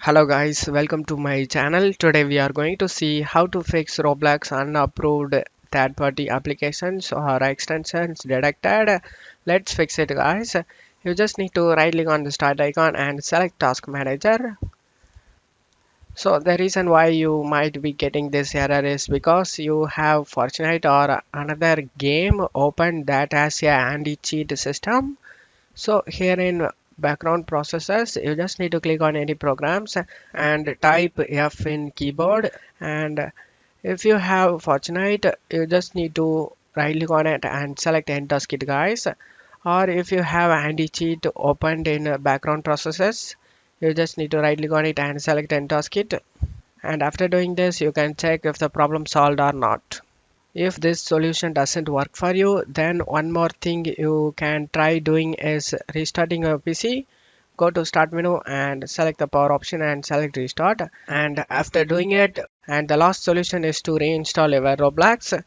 Hello guys, welcome to my channel. Today we are going to see how to fix Roblox unapproved third-party applications or extensions detected. Let's fix it guys. You just need to right click on the start icon and select task manager. So the reason why you might be getting this error is because you have Fortnite or another game open that has a anti-cheat system. So here in background processes, you just need to click on any programs and type F in keyboard. And if you have Fortnite, you just need to right click on it and select enter kit guys. Or if you have anti-cheat opened in background processes, you just need to right click on it and select enter kit. And after doing this, you can check if the problem solved or not. If this solution doesn't work for you, then one more thing you can try doing is restarting your PC. Go to start menu and select the power option and select restart. And after doing it, and the last solution is to reinstall your Roblox.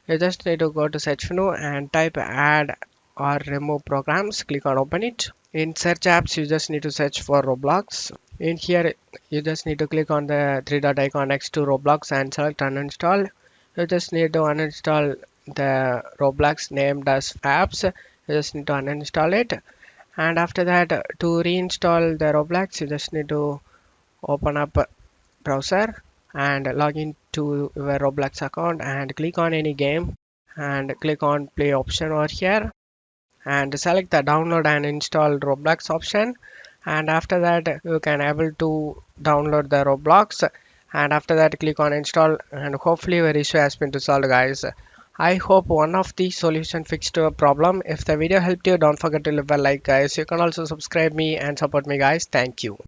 You just need to go to search menu and type add or remove programs. Click on open it. In search apps, you just need to search for Roblox. In here, you just need to click on the three dot icon next to Roblox and select uninstall. You just need to uninstall the Roblox named as apps. You just need to uninstall it. And after that, to reinstall the Roblox, you just need to open up a browser and log into your Roblox account and click on any game and click on play option over here and select the download and install Roblox option. And after that, you can able to download the Roblox. And after that, click on install and hopefully your issue has been resolved guys. I hope one of the solution fixed your problem. If the video helped you, don't forget to leave a like guys. You can also subscribe me and support me guys. Thank you.